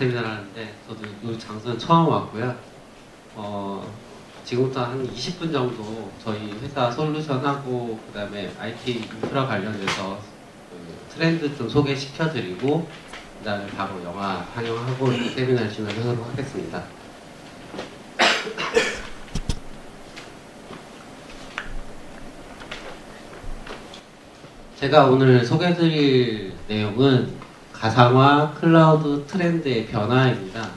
세미나를 하는데 저도 이 장소는 처음 왔고요. 지금부터 한 20분 정도 저희 회사 솔루션하고 그 다음에 IT 인프라 관련해서 그 트렌드 좀 소개시켜드리고 그 다음에 바로 영화 상영하고 세미나를 진행하도록 하겠습니다. 제가 오늘 소개해드릴 내용은 가상화 클라우드 트렌드의 변화입니다.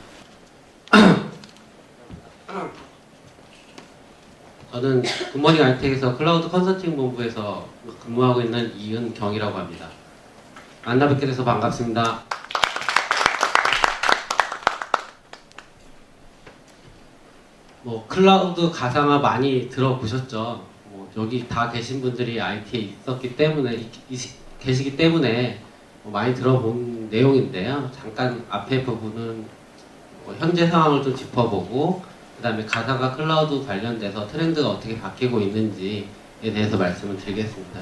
저는 굿모닝 알텍에서 클라우드 컨설팅 본부에서 근무하고 있는 이은경이라고 합니다. 만나 뵙게 돼서 반갑습니다. 클라우드 가상화 많이 들어보셨죠? 여기 다 계신 분들이 IT에 계시기 때문에 많이 들어본 내용인데요. 잠깐 앞에 부분은 현재 상황을 좀 짚어보고 그 다음에 가상화 클라우드 관련돼서 트렌드가 어떻게 바뀌고 있는지에 대해서 말씀을 드리겠습니다.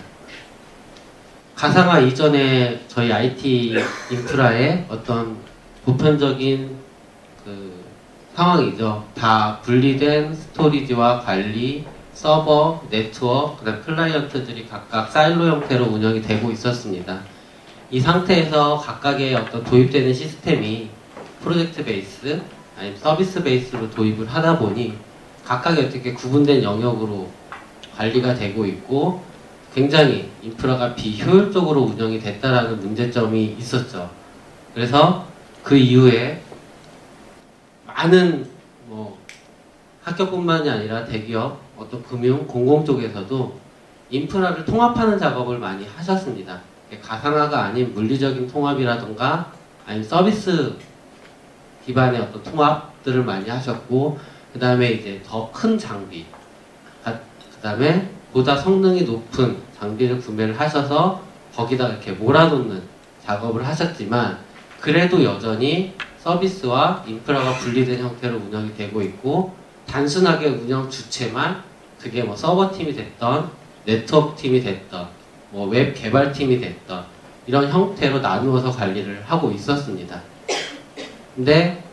가상화 이전에 저희 IT 인프라의 어떤 보편적인 상황이죠. 다 분리된 스토리지와 관리, 서버, 네트워크, 그다음 클라이언트들이 각각 사일로 형태로 운영이 되고 있었습니다. 이 상태에서 각각의 어떤 도입되는 시스템이 프로젝트 베이스, 아니면 서비스 베이스로 도입을 하다 보니 각각이 어떻게 구분된 영역으로 관리가 되고 있고 굉장히 인프라가 비효율적으로 운영이 됐다라는 문제점이 있었죠. 그래서 그 이후에 많은 학교뿐만이 아니라 대기업, 어떤 금융, 공공 쪽에서도 인프라를 통합하는 작업을 많이 하셨습니다. 가상화가 아닌 물리적인 통합이라던가 아니면 서비스 기반의 어떤 통합들을 많이 하셨고 그 다음에 이제 더 큰 장비, 그 다음에 보다 성능이 높은 장비를 구매를 하셔서 거기다 이렇게 몰아놓는 작업을 하셨지만 그래도 여전히 서비스와 인프라가 분리된 형태로 운영이 되고 있고 단순하게 운영 주체만 그게 서버팀이 됐던 네트워크 팀이 됐던 웹 개발팀이 됐던 이런 형태로 나누어서 관리를 하고 있었습니다. 근데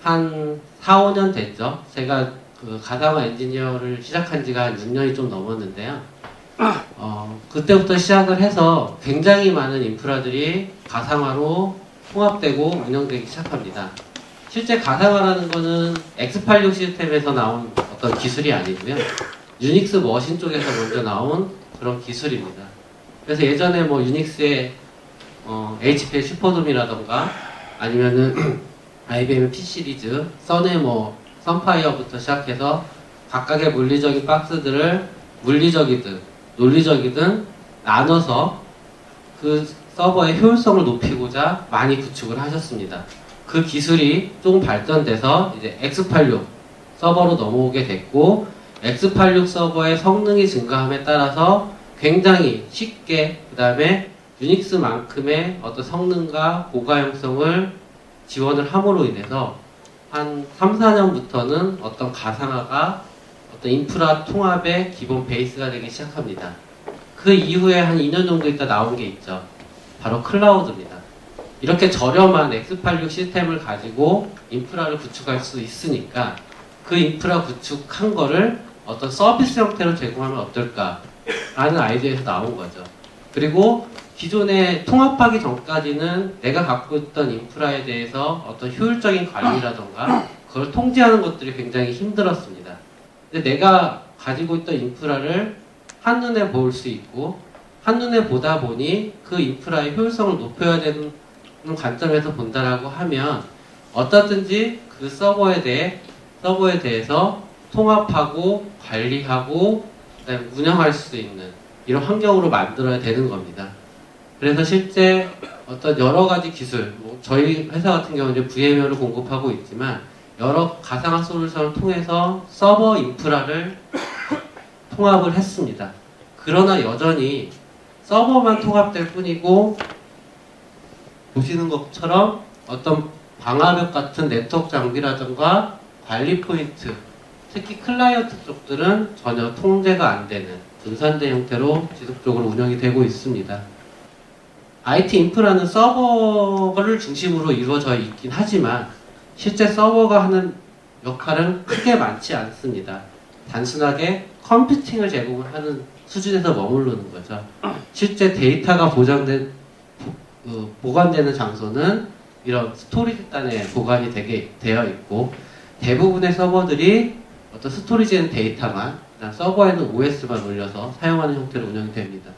한 4, 5년 됐죠. 제가 그 가상화 엔지니어를 시작한 지가 한 6년이 좀 넘었는데요. 그때부터 시작을 해서 굉장히 많은 인프라들이 가상화로 통합되고 운영되기 시작합니다. 실제 가상화라는 거는 X86 시스템에서 나온 어떤 기술이 아니고요. 유닉스 머신 쪽에서 먼저 나온 그런 기술입니다. 그래서 예전에 유닉스의 HP의 슈퍼돔이라던가 아니면은 IBM P 시리즈, 선의 선파이어부터 시작해서 각각의 물리적인 박스들을 물리적이든 논리적이든 나눠서 그 서버의 효율성을 높이고자 많이 구축을 하셨습니다. 그 기술이 조금 발전돼서 이제 X86 서버로 넘어오게 됐고 X86 서버의 성능이 증가함에 따라서 굉장히 쉽게 그 다음에 유닉스만큼의 어떤 성능과 고가용성을 지원을 함으로 인해서 한 3, 4년부터는 어떤 가상화가 어떤 인프라 통합의 기본 베이스가 되기 시작합니다. 그 이후에 한 2년 정도 있다 나온 게 있죠. 바로 클라우드입니다. 이렇게 저렴한 X86 시스템을 가지고 인프라를 구축할 수 있으니까 그 인프라 구축한 거를 어떤 서비스 형태로 제공하면 어떨까 라는 아이디어에서 나온 거죠. 그리고 기존에 통합하기 전까지는 내가 갖고 있던 인프라에 대해서 어떤 효율적인 관리라던가 그걸 통제하는 것들이 굉장히 힘들었습니다. 근데 내가 가지고 있던 인프라를 한눈에 볼 수 있고 한눈에 보다 보니 그 인프라의 효율성을 높여야 되는 관점에서 본다라고 하면 어떻든지 그 서버에 대해서 통합하고 관리하고 그다음에 운영할 수 있는 이런 환경으로 만들어야 되는 겁니다. 그래서 실제 어떤 여러 가지 기술, 저희 회사 같은 경우는 VMware를 공급하고 있지만 여러 가상화 솔루션을 통해서 서버 인프라를 통합을 했습니다. 그러나 여전히 서버만 통합될 뿐이고 보시는 것처럼 어떤 방화벽 같은 네트워크 장비라든가 관리 포인트, 특히 클라이언트 쪽들은 전혀 통제가 안 되는 분산된 형태로 지속적으로 운영이 되고 있습니다. IT 인프라는 서버를 중심으로 이루어져 있긴 하지만 실제 서버가 하는 역할은 크게 많지 않습니다. 단순하게 컴퓨팅을 제공하는 수준에서 머무르는 거죠. 실제 데이터가 보관되는 장소는 이런 스토리지단에 보관이 되어 있고, 대부분의 서버들이 어떤 스토리지에는 데이터만, 서버에는 OS만 올려서 사용하는 형태로 운영됩니다.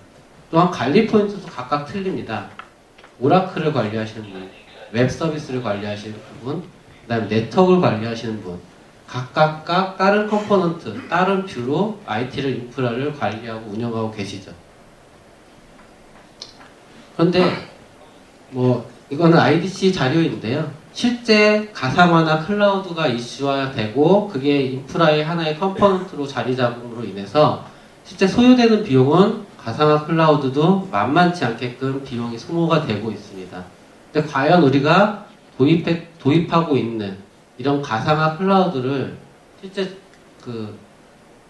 또한 관리 포인트도 각각 틀립니다. 오라클을 관리하시는 분, 웹 서비스를 관리하시는 분, 그 다음에 네트워크를 관리하시는 분, 각각과 다른 컴포넌트, 다른 뷰로 IT를, 인프라를 관리하고 운영하고 계시죠. 그런데 이거는 IDC 자료인데요. 실제 가상화나 클라우드가 이슈화되고 그게 인프라의 하나의 컴포넌트로 자리 잡음으로 인해서 실제 소요되는 비용은 가상화 클라우드도 만만치 않게끔 비용이 소모가 되고 있습니다. 근데 과연 우리가 도입하고 있는 이런 가상화 클라우드를 실제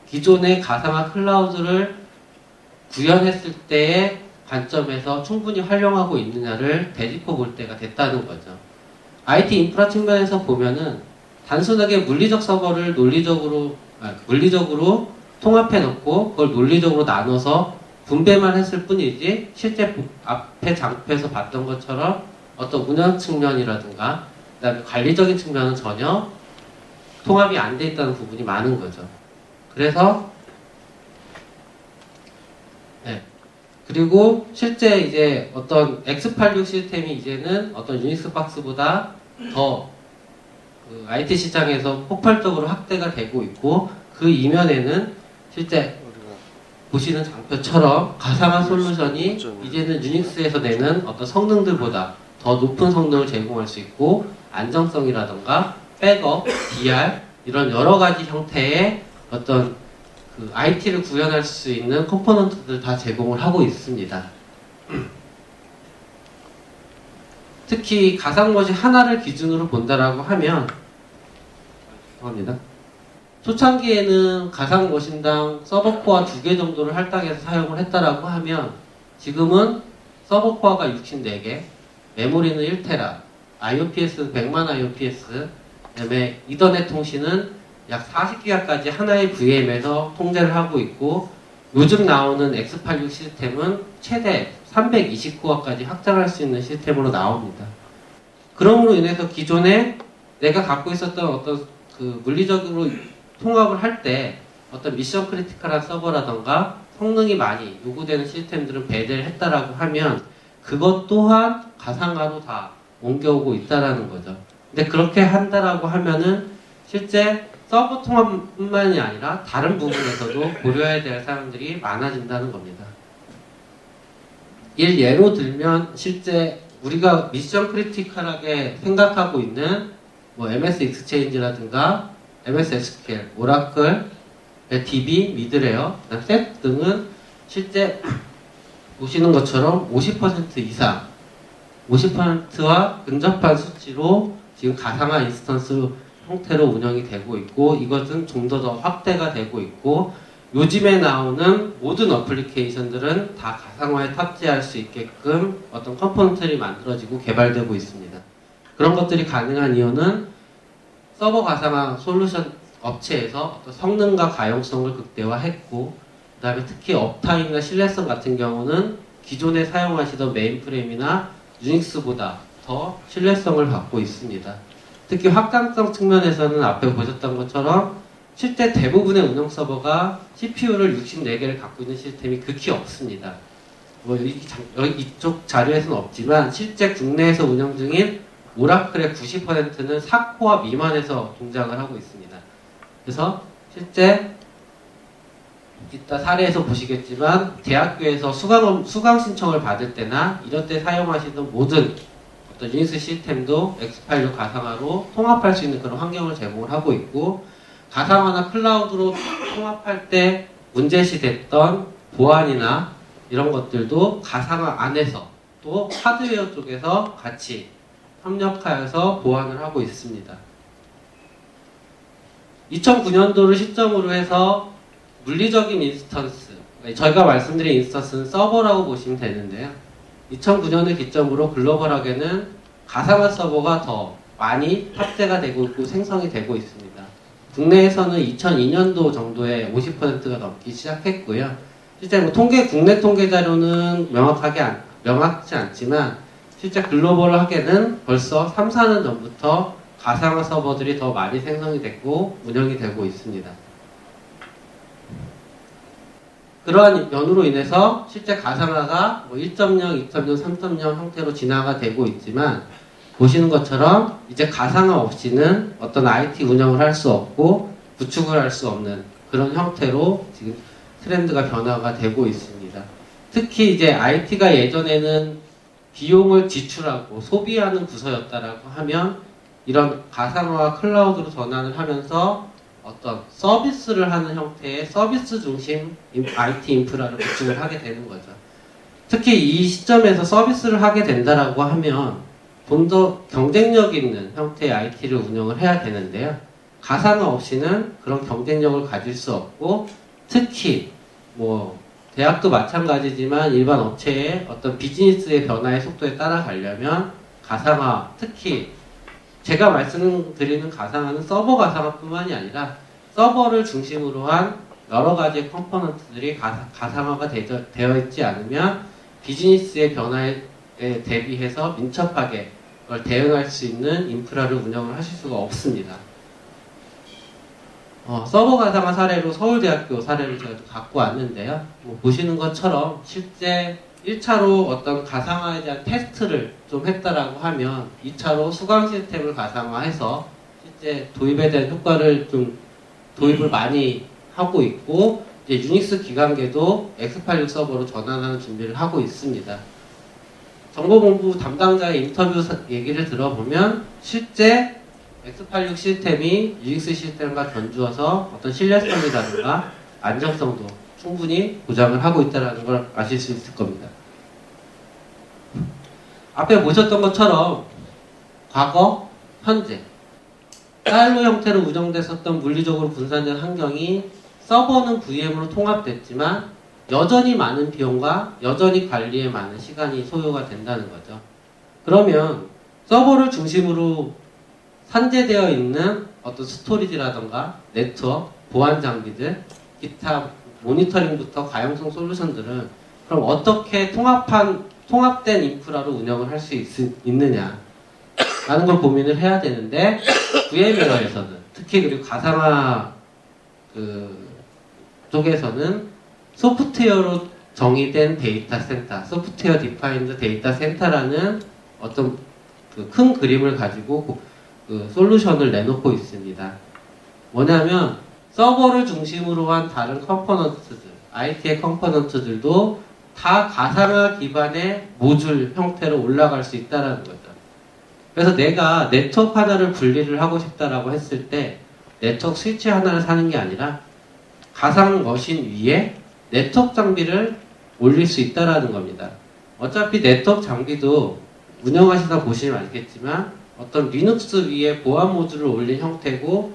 기존의 가상화 클라우드를 구현했을 때의 관점에서 충분히 활용하고 있느냐를 되짚어 볼 때가 됐다는 거죠. IT 인프라 측면에서 보면은 단순하게 물리적 서버를 물리적으로 통합해 놓고 그걸 논리적으로 나눠서 분배만 했을 뿐이지, 실제 앞에 장표에서 봤던 것처럼 어떤 운영 측면이라든가 그다음에 관리적인 측면은 전혀 통합이 안 돼 있다는 부분이 많은 거죠. 그래서 그리고 실제 이제 어떤 x86 시스템이 이제는 어떤 유닉스 박스보다 더 IT 시장에서 폭발적으로 확대가 되고 있고, 그 이면에는 실제 보시는 장표처럼 가상화 솔루션이 이제는 유닉스에서 내는 어떤 성능들보다 더 높은 성능을 제공할 수 있고, 안정성이라던가 백업, DR 이런 여러 가지 형태의 어떤 IT를 구현할 수 있는 컴포넌트들 다 제공을 하고 있습니다. 특히 가상머신 하나를 기준으로 본다라고 하면, 죄송합니다. 초창기에는 가상머신당 서버코어 2개 정도를 할당해서 사용을 했다라고 하면, 지금은 서버코어가 64개, 메모리는 1테라, IOPS는 100만 IOPS, 그다음에 이더넷 통신은 약 40기가까지 하나의 VM에서 통제를 하고 있고, 요즘 나오는 X86 시스템은 최대 320코어까지 확장할 수 있는 시스템으로 나옵니다. 그럼으로 인해서 기존에 내가 갖고 있었던 어떤 물리적으로 통합을 할 때 어떤 미션 크리티컬한 서버라던가 성능이 많이 요구되는 시스템들은 배제를 했다라고 하면, 그것 또한 가상화로 다 옮겨오고 있다라는 거죠. 근데 그렇게 한다라고 하면은 실제 서버 통합뿐만이 아니라 다른 부분에서도 고려해야 될 사람들이 많아진다는 겁니다. 예로 들면 실제 우리가 미션 크리티컬하게 생각하고 있는 MS 익스체인지라든가 MS SQL, 오라클, DB, 미드레어, 셋 등은 실제 보시는 것처럼 50% 이상, 50%와 근접한 수치로 지금 가상화 인스턴스 형태로 운영이 되고 있고, 이것은 좀 더 확대가 되고 있고, 요즘에 나오는 모든 어플리케이션들은 다 가상화에 탑재할 수 있게끔 어떤 컴포넌트들이 만들어지고 개발되고 있습니다. 그런 것들이 가능한 이유는 서버 가상화 솔루션 업체에서 어떤 성능과 가용성을 극대화했고, 그 다음에 특히 업타임이나 신뢰성 같은 경우는 기존에 사용하시던 메인프레임이나 유닉스보다 더 신뢰성을 갖고 있습니다. 특히 확장성 측면에서는 앞에 보셨던 것처럼 실제 대부분의 운영 서버가 CPU를 64개를 갖고 있는 시스템이 극히 없습니다. 이쪽 자료에서는 없지만 실제 국내에서 운영 중인 오라클의 90%는 4코어 미만에서 동작을 하고 있습니다. 그래서 실제 이따 사례에서 보시겠지만 대학교에서 수강 신청을 받을 때나 이런 때 사용하시는 모든 어떤 유닉스 시스템도 X86 가상화로 통합할 수 있는 그런 환경을 제공을 하고 있고, 가상화나 클라우드로 통합할 때 문제시됐던 보안이나 이런 것들도 가상화 안에서 또 하드웨어 쪽에서 같이 협력하여서 보완을 하고 있습니다. 2009년도를 시점으로 해서 물리적인 인스턴스, 저희가 말씀드린 인스턴스는 서버라고 보시면 되는데요. 2009년을 기점으로 글로벌하게는 가상화 서버가 더 많이 탑재가 되고 있고 생성이 되고 있습니다. 국내에서는 2002년도 정도에 50%가 넘기 시작했고요. 실제 뭐 국내 통계 자료는 명확하지 않지만 실제 글로벌하게는 벌써 3, 4년 전부터 가상화 서버들이 더 많이 생성이 됐고 운영이 되고 있습니다. 그러한 연으로 인해서 실제 가상화가 뭐 1.0, 2.0, 3.0 형태로 진화가 되고 있지만 보시는 것처럼 이제 가상화 없이는 어떤 IT 운영을 할 수 없고 구축을 할 수 없는 그런 형태로 지금 트렌드가 변화가 되고 있습니다. 특히 이제 IT가 예전에는 비용을 지출하고 소비하는 부서였다라고 하면 이런 가상화와 클라우드로 전환을 하면서 어떤 서비스를 하는 형태의 서비스 중심 IT 인프라를 구축을 하게 되는 거죠. 특히 이 시점에서 서비스를 하게 된다라고 하면 좀 더 경쟁력 있는 형태의 IT를 운영을 해야 되는데요. 가상화 없이는 그런 경쟁력을 가질 수 없고 특히 뭐 대학도 마찬가지지만 일반 업체의 어떤 비즈니스의 변화의 속도에 따라가려면 가상화, 특히 제가 말씀드리는 가상화는 서버 가상화뿐만이 아니라 서버를 중심으로 한 여러 가지의 컴포넌트들이 가상화가 되어 있지 않으면 비즈니스의 변화에 대비해서 민첩하게 그걸 대응할 수 있는 인프라를 운영을 하실 수가 없습니다. 서버 가상화 사례로 서울대학교 사례를 제가 갖고 왔는데요. 뭐 보시는 것처럼 실제 1차로 어떤 가상화에 대한 테스트를 좀 했다라고 하면 2차로 수강 시스템을 가상화해서 실제 도입에 대한 효과를 좀 도입을 많이 하고 있고 이제 유닉스 기관계도 X86 서버로 전환하는 준비를 하고 있습니다. 정보본부 담당자의 인터뷰 얘기를 들어보면 실제 X86 시스템이 유닉스 시스템과 견주어서 어떤 신뢰성이라든가 안정성도 충분히 보장을 하고 있다는 걸 아실 수 있을 겁니다. 앞에 보셨던 것처럼 과거, 현재 사일로 형태로 운영됐었던 물리적으로 분산된 환경이 서버는 VM으로 통합됐지만 여전히 많은 비용과 여전히 관리에 많은 시간이 소요가 된다는 거죠. 그러면 서버를 중심으로 산재되어 있는 어떤 스토리지라던가 네트워크, 보안 장비들, 기타 모니터링부터 가용성 솔루션들은 그럼 어떻게 통합된 인프라로 운영을 할 수 있느냐 라는 걸 고민을 해야 되는데 VM웨어에서는 특히 그리고 가상화 쪽에서는 소프트웨어로 정의된 데이터 센터, 소프트웨어 디파인드 데이터 센터라는 어떤 큰 그림을 가지고 솔루션을 내놓고 있습니다. 뭐냐면 서버를 중심으로 한 다른 컴포넌트들, IT의 컴포넌트들도 다 가상화 기반의 모듈 형태로 올라갈 수 있다는 거죠. 그래서 내가 네트워크 하나를 분리를 하고 싶다라고 했을 때 네트워크 스위치 하나를 사는 게 아니라 가상 머신 위에 네트워크 장비를 올릴 수 있다는 겁니다. 어차피 네트워크 장비도 운영하시다 보시면 알겠지만 어떤 리눅스 위에 보안 모듈을 올린 형태고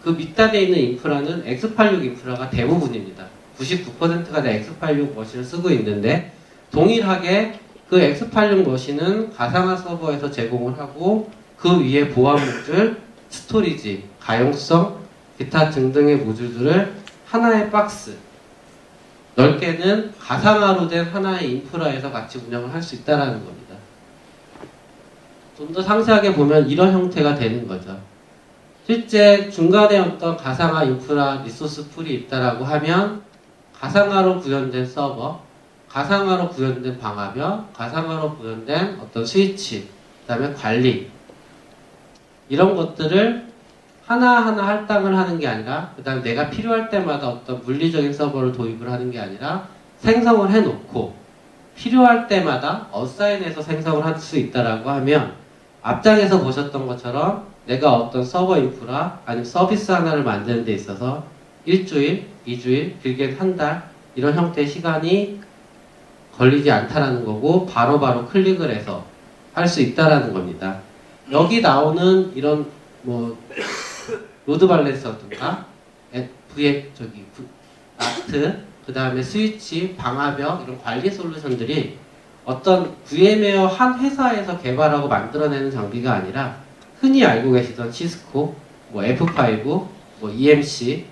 그 밑단에 있는 인프라는 X86 인프라가 대부분입니다. 99%가 다 X86 머신을 쓰고 있는데 동일하게 그 X86 머신은 가상화 서버에서 제공을 하고 그 위에 보안 모듈, 스토리지, 가용성, 기타 등등의 모듈들을 하나의 박스, 넓게는 가상화로 된 하나의 인프라에서 같이 운영을 할 수 있다는 겁니다. 좀 더 상세하게 보면 이런 형태가 되는 거죠. 실제 중간에 어떤 가상화 인프라 리소스 풀이 있다라고 하면 가상화로 구현된 서버, 가상화로 구현된 방화벽, 가상화로 구현된 어떤 스위치, 그 다음에 관리 이런 것들을 하나하나 할당을 하는 게 아니라 그 다음에 내가 필요할 때마다 어떤 물리적인 서버를 도입을 하는 게 아니라 생성을 해놓고 필요할 때마다 어사인해서 생성을 할 수 있다라고 하면 앞장에서 보셨던 것처럼 내가 어떤 서버 인프라 아니면 서비스 하나를 만드는 데 있어서 일주일, 2주일, 길게는 한 달 이런 형태의 시간이 걸리지 않다라는 거고 바로바로 클릭을 해서 할 수 있다라는 겁니다. 여기 나오는 이런 뭐 로드 밸런서든가 나트 그 다음에 스위치, 방화벽 이런 관리 솔루션들이 어떤 VM웨어 한 회사에서 개발하고 만들어내는 장비가 아니라 흔히 알고 계시던 시스코, 뭐 F5, 뭐 EMC,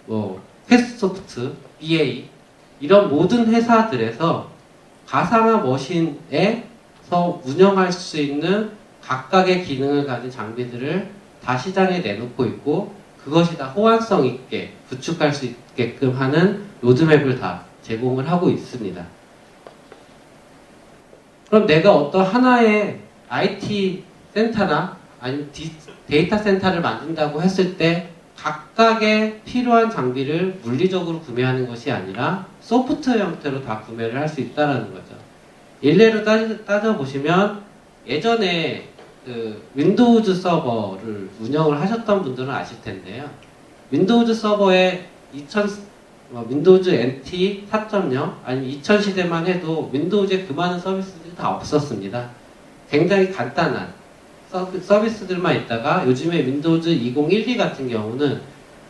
뭐 패스소프트, BA 이런 모든 회사들에서 가상화 머신에서 운영할 수 있는 각각의 기능을 가진 장비들을 다 시장에 내놓고 있고 그것이 다 호환성 있게 구축할 수 있게끔 하는 로드맵을 다 제공을 하고 있습니다. 그럼 내가 어떤 하나의 IT 센터나 아니면 데이터 센터를 만든다고 했을 때 각각의 필요한 장비를 물리적으로 구매하는 것이 아니라 소프트웨어 형태로 다 구매를 할 수 있다는 거죠. 일례로 따져보시면 예전에 그 윈도우즈 서버를 운영을 하셨던 분들은 아실 텐데요. 윈도우즈 서버에 윈도우즈 NT 4.0 아니면 2000 시대만 해도 윈도우즈에 그 많은 서비스들이 다 없었습니다. 굉장히 간단한 서비스들만 있다가 요즘에 윈도우즈 2012 같은 경우는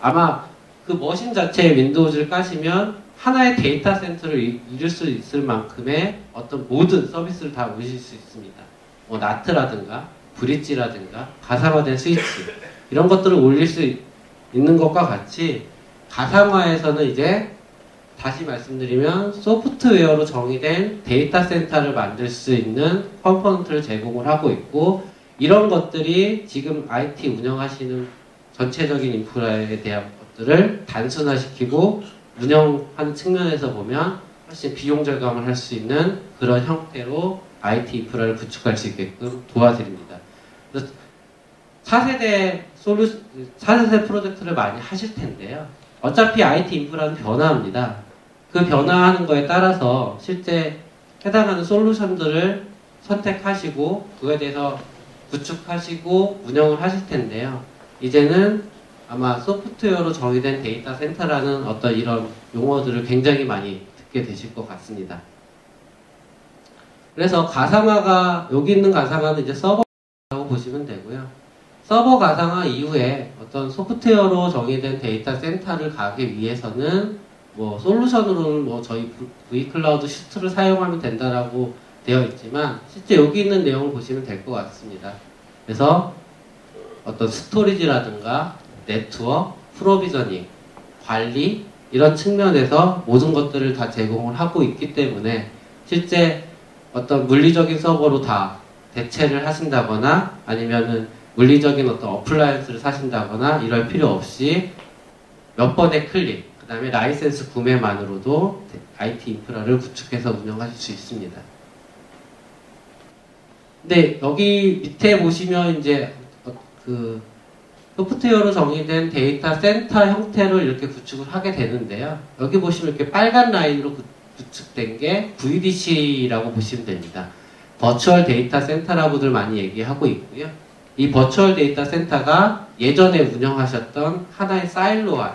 아마 그 머신 자체의 윈도우즈를 까시면 하나의 데이터 센터를 이룰 수 있을 만큼의 어떤 모든 서비스를 다 모실 수 있습니다. 뭐 나트라든가 브릿지라든가 가상화된 스위치 이런 것들을 올릴 수 있는 것과 같이 가상화에서는 이제 다시 말씀드리면 소프트웨어로 정의된 데이터 센터를 만들 수 있는 컴포넌트를 제공을 하고 있고 이런 것들이 지금 IT 운영하시는 전체적인 인프라에 대한 것들을 단순화시키고 운영하는 측면에서 보면 훨씬 비용 절감을 할 수 있는 그런 형태로 IT 인프라를 구축할 수 있게끔 도와드립니다. 그래서 4세대 프로젝트를 많이 하실 텐데요. 어차피 IT 인프라는 변화합니다. 그 변화하는 거에 따라서 실제 해당하는 솔루션들을 선택하시고 그거에 대해서 구축하시고 운영을 하실 텐데요. 이제는 아마 소프트웨어로 정의된 데이터 센터라는 어떤 이런 용어들을 굉장히 많이 듣게 되실 것 같습니다. 그래서 가상화가 여기 있는 가상화는 이제 서버라고 보시면 되고요. 서버 가상화 이후에 어떤 소프트웨어로 정의된 데이터 센터를 가기 위해서는 뭐 솔루션으로는 뭐 저희 V클라우드 슈트를 사용하면 된다라고 되어 있지만 실제 여기 있는 내용을 보시면 될 것 같습니다. 그래서 어떤 스토리지라든가 네트워크, 프로비저닝, 관리 이런 측면에서 모든 것들을 다 제공을 하고 있기 때문에 실제 어떤 물리적인 서버로 다 대체를 하신다거나 아니면은 물리적인 어떤 어플라이언스를 사신다거나 이럴 필요 없이 몇 번의 클릭, 그 다음에 라이센스 구매만으로도 IT 인프라를 구축해서 운영하실 수 있습니다. 근데 여기 밑에 보시면 이제 그 소프트웨어로 정의된 데이터 센터 형태로 이렇게 구축을 하게 되는데요. 여기 보시면 이렇게 빨간 라인으로 구축된 게 VDC라고 보시면 됩니다. 버추얼 데이터 센터라고들 많이 얘기하고 있고요. 이 버추얼 데이터 센터가 예전에 운영하셨던 하나의 사일로한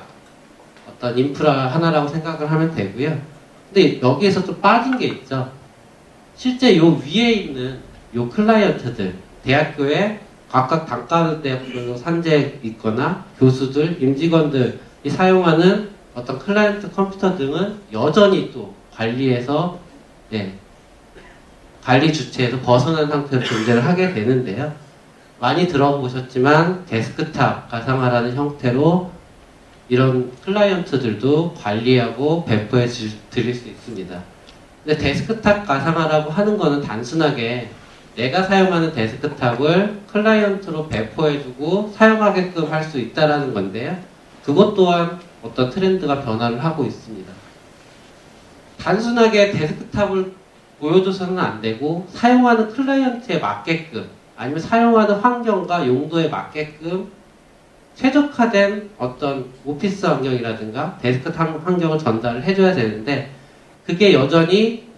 어떤 인프라 하나라고 생각을 하면 되고요. 근데 여기에서 좀 빠진 게 있죠. 실제 요 위에 있는 요 클라이언트들, 대학교에 각각 단과대학별로 산재 있거나 교수들, 임직원들이 사용하는 어떤 클라이언트 컴퓨터 등은 여전히 또 관리에서 관리 주체에서 벗어난 상태로 존재를 하게 되는데요. 많이 들어보셨지만 데스크탑 가상화라는 형태로 이런 클라이언트들도 관리하고 배포해 드릴 수 있습니다. 근데 데스크탑 가상화라고 하는 거는 단순하게 내가 사용하는 데스크탑을 클라이언트로 배포해주고 사용하게끔 할 수 있다는 건데요. 그것 또한 어떤 트렌드가 변화를 하고 있습니다. 단순하게 데스크탑을 보여줘서는 안 되고 사용하는 클라이언트에 맞게끔 아니면 사용하는 환경과 용도에 맞게끔 최적화된 어떤 오피스 환경이라든가 데스크탑 환경을 전달을 해줘야 되는데 그게 여전히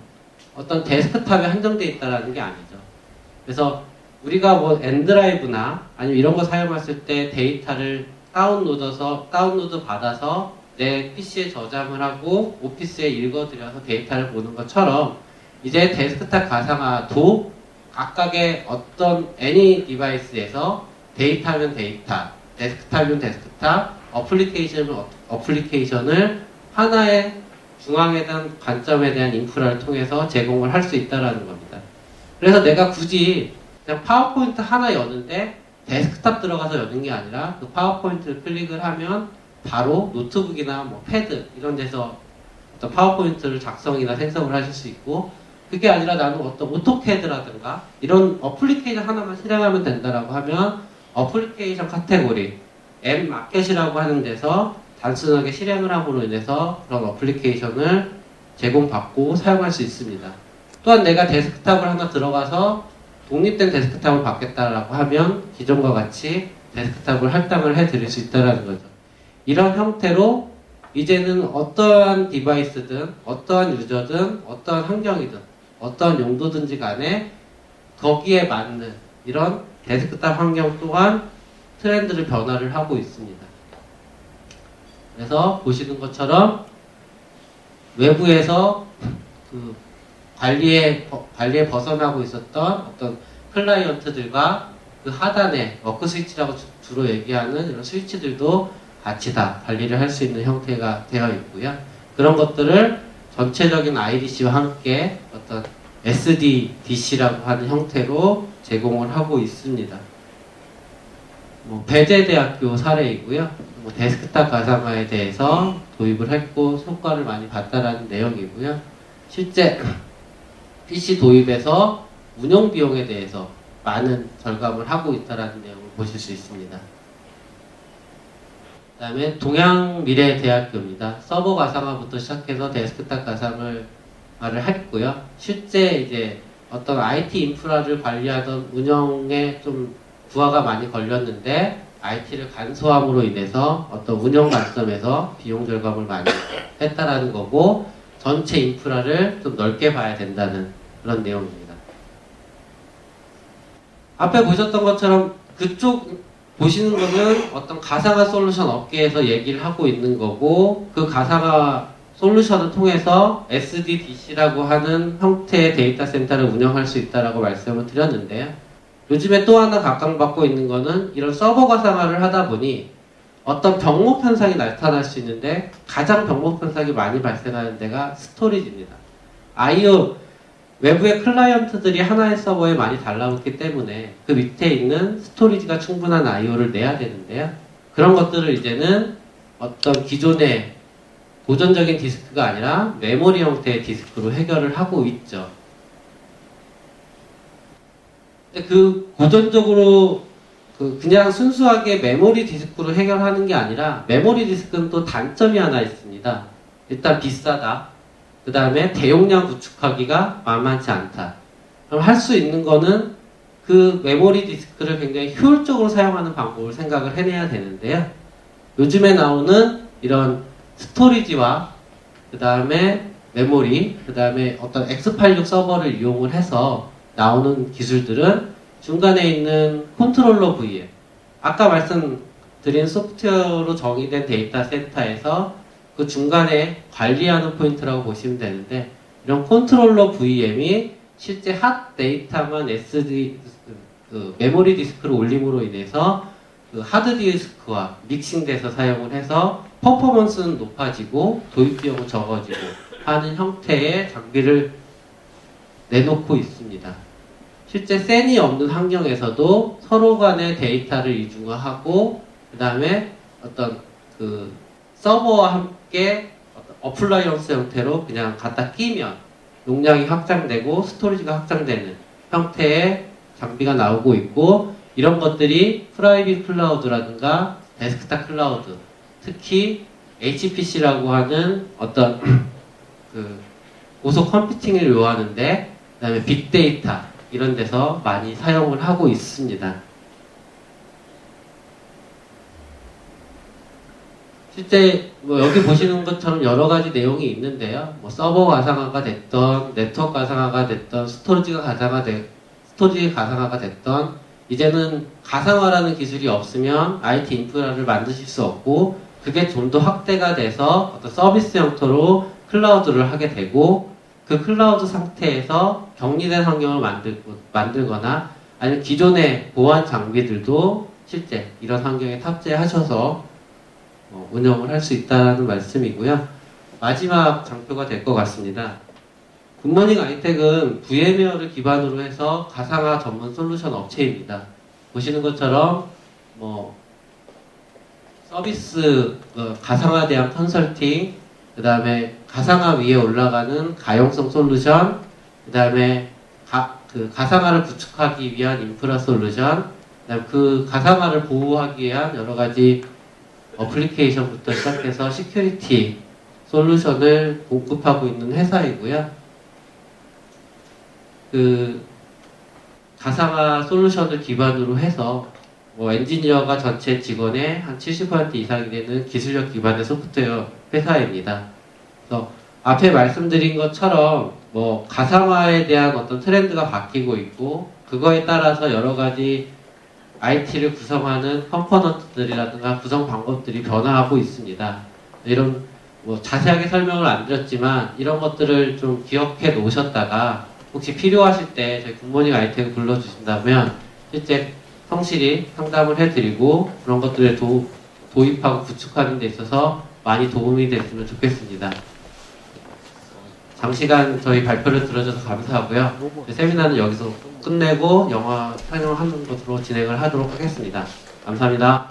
어떤 데스크탑에 한정되어 있다는 게 아니죠. 그래서 우리가 뭐 엔드라이브나 아니면 이런 거 사용했을 때 데이터를 다운로드 받아서 내 PC에 저장을 하고 오피스에 읽어들여서 데이터를 보는 것처럼 이제 데스크탑 가상화도 각각의 어떤 애니 디바이스에서 데이터면 데이터, 데스크탑이면 데스크탑, 어플리케이션은 어플리케이션을 하나의 중앙에 대한 관점에 대한 인프라를 통해서 제공을 할 수 있다는 겁니다. 그래서 내가 굳이 그냥 파워포인트 하나 여는데 데스크탑 들어가서 여는 게 아니라 그 파워포인트를 클릭을 하면 바로 노트북이나 뭐 패드 이런 데서 어떤 파워포인트를 작성이나 생성을 하실 수 있고, 그게 아니라 나는 어떤 오토캐드라든가 이런 어플리케이션 하나만 실행하면 된다라고 하면 어플리케이션 카테고리 앱 마켓이라고 하는 데서 단순하게 실행을 함으로 인해서 그런 어플리케이션을 제공받고 사용할 수 있습니다. 또한 내가 데스크탑을 하나 들어가서 독립된 데스크탑을 받겠다라고 하면 기존과 같이 데스크탑을 할당을 해드릴 수 있다는 거죠. 이런 형태로 이제는 어떠한 디바이스든 어떠한 유저든 어떠한 환경이든 어떠한 용도든지 간에 거기에 맞는 이런 데스크탑 환경 또한 트렌드를 변화를 하고 있습니다. 그래서 보시는 것처럼 외부에서 그 관리에 벗어나고 있었던 어떤 클라이언트들과 그 하단에 워크 스위치라고 주로 얘기하는 이런 스위치들도 같이 다 관리를 할 수 있는 형태가 되어 있고요. 그런 것들을 전체적인 IDC와 함께 어떤 SDDC라고 하는 형태로 제공을 하고 있습니다. 배재대학교 사례이고요. 데스크탑 가상화에 대해서 도입을 했고 효과를 많이 봤다라는 내용이고요. 실제 PC 도입에서 운영 비용에 대해서 많은 절감을 하고 있다라는 내용을 보실 수 있습니다. 그 다음에 동양미래대학교입니다. 서버 가상화부터 시작해서 데스크탑 가상화를 했고요. 실제 이제 어떤 IT 인프라를 관리하던 운영에 좀 부하가 많이 걸렸는데 IT를 간소함으로 인해서 어떤 운영 관점에서 비용 절감을 많이 했다라는 거고, 전체 인프라를 좀 넓게 봐야 된다는 그런 내용입니다. 앞에 보셨던 것처럼 그쪽 보시는 거는 어떤 가상화 솔루션 업계에서 얘기를 하고 있는 거고, 그 가상화 솔루션을 통해서 SDDC라고 하는 형태의 데이터 센터를 운영할 수 있다라고 말씀을 드렸는데요. 요즘에 또 하나 각광받고 있는 거는 이런 서버 가상화를 하다 보니 어떤 병목 현상이 나타날 수 있는데, 가장 병목 현상이 많이 발생하는 데가 스토리지입니다. IO 외부의 클라이언트들이 하나의 서버에 많이 달라붙기 때문에 그 밑에 있는 스토리지가 충분한 IO를 내야 되는데요. 그런 것들을 이제는 어떤 기존의 고전적인 디스크가 아니라 메모리 형태의 디스크로 해결을 하고 있죠. 그 고전적으로 그냥 순수하게 메모리 디스크로 해결하는 게 아니라, 메모리 디스크는 또 단점이 하나 있습니다. 일단 비싸다. 그 다음에 대용량 구축하기가 만만치 않다. 그럼 할 수 있는 거는 그 메모리 디스크를 굉장히 효율적으로 사용하는 방법을 생각을 해내야 되는데요. 요즘에 나오는 이런 스토리지와 그 다음에 메모리, 그 다음에 어떤 X86 서버를 이용을 해서 나오는 기술들은 중간에 있는 컨트롤러 VM, 아까 말씀드린 소프트웨어로 정의된 데이터 센터에서 그 중간에 관리하는 포인트라고 보시면 되는데, 이런 컨트롤러 VM이 실제 핫 데이터만 메모리 디스크로 올림으로 인해서 그 하드 디스크와 믹싱돼서 사용을 해서 퍼포먼스는 높아지고 도입 비용은 적어지고 하는 형태의 장비를 내놓고 있습니다. 실제 센이 없는 환경에서도 서로 간의 데이터를 이중화하고, 그 다음에 어떤 그 서버와 함께 어떤 어플라이언스 형태로 그냥 갖다 끼면 용량이 확장되고 스토리지가 확장되는 형태의 장비가 나오고 있고, 이런 것들이 프라이빗 클라우드라든가 데스크탑 클라우드, 특히 HPC라고 하는 어떤 그 고속 컴퓨팅을 요하는데, 그 다음에 빅데이터 이런 데서 많이 사용을 하고 있습니다. 실제 여기 보시는 것처럼 여러 가지 내용이 있는데요. 서버 가상화가 됐던, 네트워크 가상화가 됐던, 스토리지가 가상화가 됐던, 이제는 가상화라는 기술이 없으면 IT 인프라를 만드실 수 없고, 그게 좀 더 확대가 돼서 어떤 서비스 형태로 클라우드를 하게 되고, 그 클라우드 상태에서 격리된 환경을 만들거나 아니면 기존의 보안 장비들도 실제 이런 환경에 탑재하셔서 운영을 할 수 있다는 말씀이고요. 마지막 장표가 될 것 같습니다. 굿모닝 아이텍은 VMware를 기반으로 해서 가상화 전문 솔루션 업체입니다. 보시는 것처럼 뭐 서비스 가상화에 대한 컨설팅, 그 다음에 가상화 위에 올라가는 가용성 솔루션, 그 다음에 가상화를 구축하기 위한 인프라 솔루션, 그다음에 그 가상화를 보호하기 위한 여러 가지 어플리케이션부터 시작해서 시큐리티 솔루션을 공급하고 있는 회사이고요. 그 가상화 솔루션을 기반으로 해서 뭐 엔지니어가 전체 직원의 한 70% 이상이 되는 기술력 기반의 소프트웨어 회사입니다. 그래서 앞에 말씀드린 것처럼 뭐 가상화에 대한 어떤 트렌드가 바뀌고 있고 그거에 따라서 여러 가지 IT를 구성하는 컴포넌트들이라든가 구성 방법들이 변화하고 있습니다. 이런 뭐 자세하게 설명을 안 드렸지만 이런 것들을 좀 기억해 놓으셨다가 혹시 필요하실 때 저희 굿모닝 아이텍을 불러주신다면 실제 성실히 상담을 해드리고 그런 것들을 도입하고 구축하는 데 있어서 많이 도움이 됐으면 좋겠습니다. 장시간 저희 발표를 들어줘서 감사하고요. 세미나는 여기서 끝내고 영화 상영하는 것으로 진행을 하도록 하겠습니다. 감사합니다.